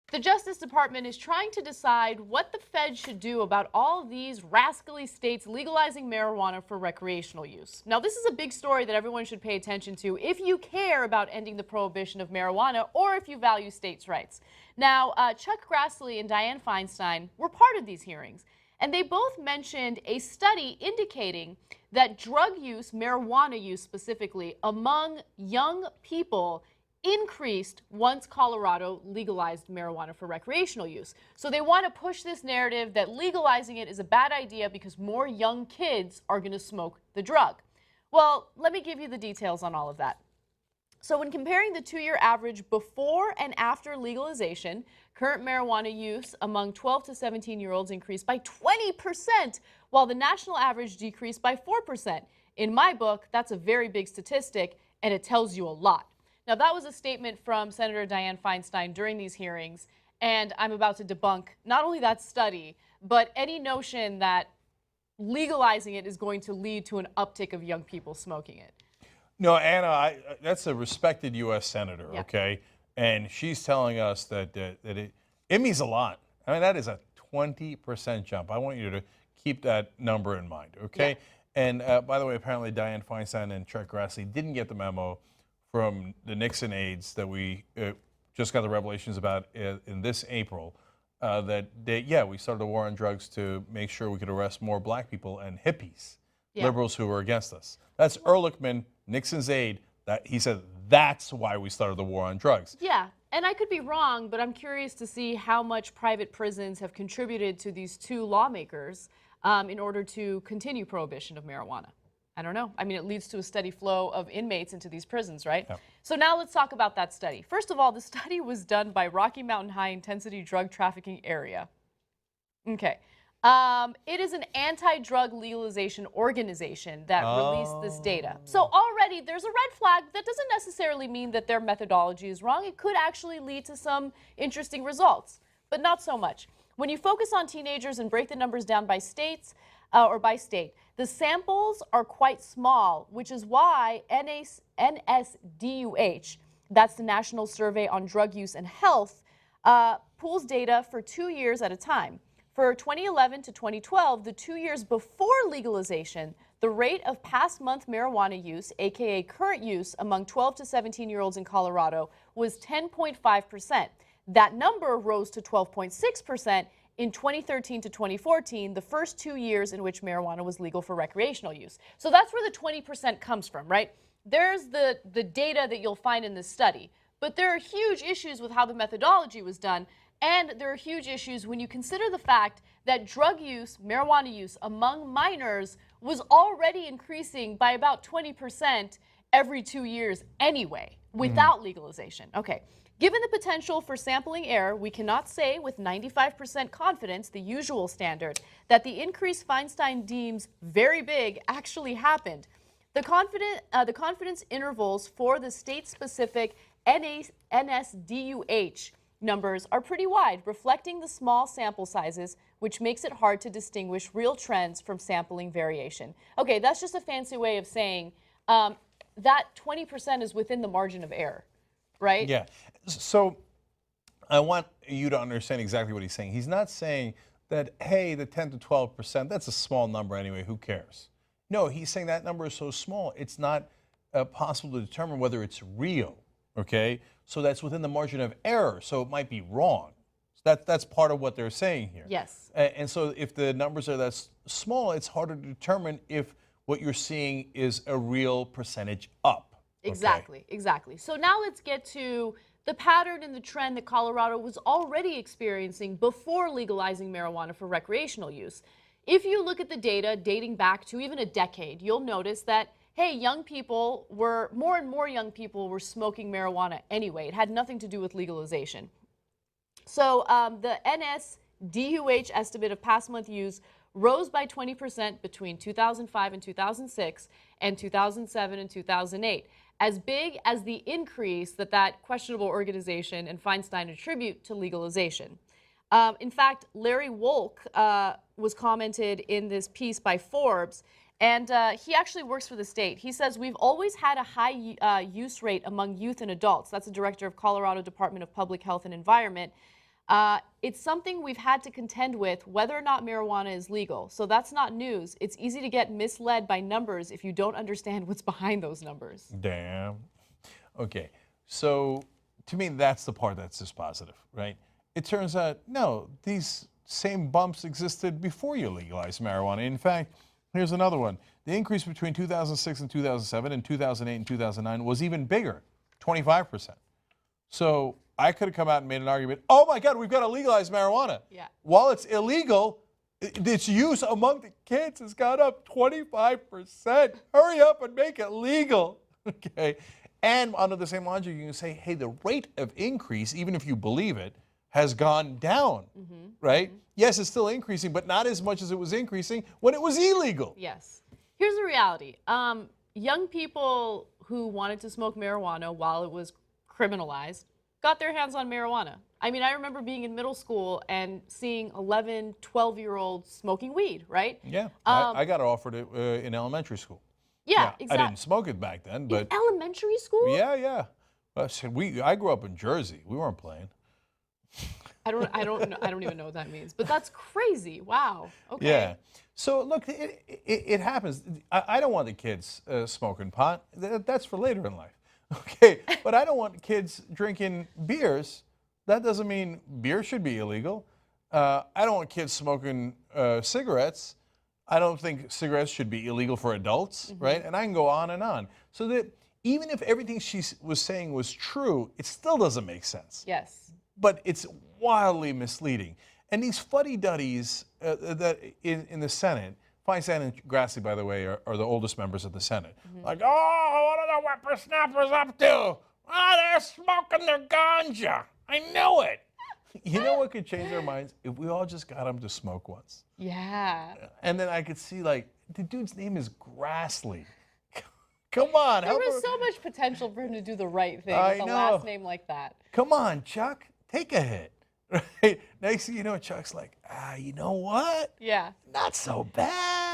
The Justice Department is trying to decide what the Fed should do about all of these rascally states legalizing marijuana for recreational use. Now, this is a big story that everyone should pay attention to if you care about ending the prohibition of marijuana or if you value states' rights. Now, Chuck Grassley and Dianne Feinstein were part of these hearings, and they both mentioned a study indicating that drug use, marijuana use specifically, among young people increased once Colorado legalized marijuana for recreational use. So they want to push this narrative that legalizing it is a bad idea because more young kids are going to smoke the drug. Well, let me give you the details on all of that. So when comparing the 2-year average before and after legalization, current marijuana use among 12 to 17-year-olds increased by 20%, while the national average decreased by 4%. In my book, that's a very big statistic, and it tells you a lot. Now, that was a statement from Senator Dianne Feinstein during these hearings, and I'm about to debunk not only that study, but any notion that legalizing it is going to lead to an uptick of young people smoking it. No, Anna, that's a respected U.S. senator, Yeah. okay? And she's telling us that, it means a lot. I mean, that is a 20% jump. I want you to keep that number in mind, okay? Yeah. And by the way, apparently Dianne Feinstein and Chuck Grassley didn't get the memo from the Nixon aides that we just got the revelations about in this April, that we started a war on drugs to make sure we could arrest more black people and hippies, liberals who were against us. That's Ehrlichman, Nixon's aide, that he said that's why we started the war on drugs. Yeah, and I could be wrong, but I'm curious to see how much private prisons have contributed to these two lawmakers in order to continue prohibition of marijuana. I don't know. I mean, it leads to a steady flow of inmates into these prisons, right? Yeah. So now let's talk about that study. First of all, the study was done by Rocky Mountain High Intensity Drug Trafficking Area. Okay. It is an anti-drug legalization organization that released this data. So already there's a red flag. That doesn't necessarily mean that their methodology is wrong. It could actually lead to some interesting results, but not so much. When you focus on teenagers and break the numbers down by states or by state, the samples are quite small, which is why NSDUH, that's the National Survey on Drug Use and Health, pools data for 2 years at a time. For 2011 to 2012, the 2 years before legalization, the rate of past month marijuana use, aka current use, among 12 to 17-year-olds in Colorado was 10.5%. That number rose to 12.6% in 2013 to 2014, the first 2 years in which marijuana was legal for recreational use. So that's where the 20% comes from, right? There's the data that you'll find in this study. But there are huge issues with how the methodology was done, and there are huge issues when you consider the fact that drug use, marijuana use among minors was already increasing by about 20% every 2 years anyway, without legalization. Okay. Given the potential for sampling error, we cannot say with 95% confidence, the usual standard, that the increase Feinstein deems very big actually happened. The confidence intervals for the state-specific NSDUH numbers are pretty wide, reflecting the small sample sizes, which makes it hard to distinguish real trends from sampling variation. Okay, that's just a fancy way of saying that 20% is within the margin of error, right? Yeah. So I want you to understand exactly what he's saying. He's not saying that, hey, the 10 to 12%, that's a small number anyway, who cares? No, he's saying that number is so small, it's not possible to determine whether it's real, okay? So that's within the margin of error, so it might be wrong. So that's part of what they're saying here. Yes. And so if the numbers are that small, it's harder to determine if what you're seeing is a real percentage up. Okay? Exactly, exactly. So now let's get to the pattern and the trend that Colorado was already experiencing before legalizing marijuana for recreational use. If you look at the data dating back to even a decade, you'll notice that, hey, more and more young people were smoking marijuana anyway. It had nothing to do with legalization. So the NSDUH estimate of past month use rose by 20% between 2005 and 2006 and 2007 and 2008. As big as the increase that questionable organization and Feinstein attribute to legalization. In fact, Larry Wolk was commented in this piece by Forbes, and he actually works for the state. He says, we've always had a high use rate among youth and adults. That's the director of Colorado Department of Public Health and Environment. It's something we've had to contend with whether or not marijuana is legal. So that's not news. It's easy to get misled by numbers if you don't understand what's behind those numbers. Damn. Okay, so to me, that's the part that's dispositive, right? It turns out, no, these same bumps existed before you legalized marijuana. In fact, here's another one. The increase between 2006 and 2007 and 2008 and 2009 was even bigger, 25%. So I could have come out and made an argument, oh my God, we've got to legalize marijuana. Yeah. While it's illegal, its use among the kids has gone up 25%. Hurry up and make it legal. Okay. And under the same logic, you can say, hey, the rate of increase, even if you believe it, has gone down, right? Yes, it's still increasing, but not as much as it was increasing when it was illegal. Yes. Here's the reality. Young people who wanted to smoke marijuana while it was criminalized got their hands on marijuana. I mean, I remember being in middle school and seeing 11, 12-year-olds smoking weed, right? Yeah, I got it offered in elementary school. Yeah, exactly. I didn't smoke it back then, but in elementary school? yeah. I grew up in Jersey. We weren't playing. I don't even know what that means, but that's crazy. Wow. Okay. Yeah. So look, it happens. I don't want the kids smoking pot. That's for later in life. Okay, but I don't want kids drinking beers. That doesn't mean beer should be illegal. I don't want kids smoking cigarettes. I don't think cigarettes should be illegal for adults, right? And I can go on and on. So that even if everything she was saying was true, it still doesn't make sense. Yes. But it's wildly misleading. And these fuddy-duddies that in the Senate, Feinstein and Grassley, by the way, are the oldest members of the Senate. Like, oh, what are the whippersnappers up to? Oh, they're smoking their ganja. I knew it. You know what could change our minds? If we all just got them to smoke once. Yeah. And then I could see, like, the dude's name is Grassley. Come on. There was so much potential for him to do the right thing with a last name like that. Come on, Chuck. Take a hit. Right? Next thing you know, Chuck's like, you know what? Yeah. Not so bad.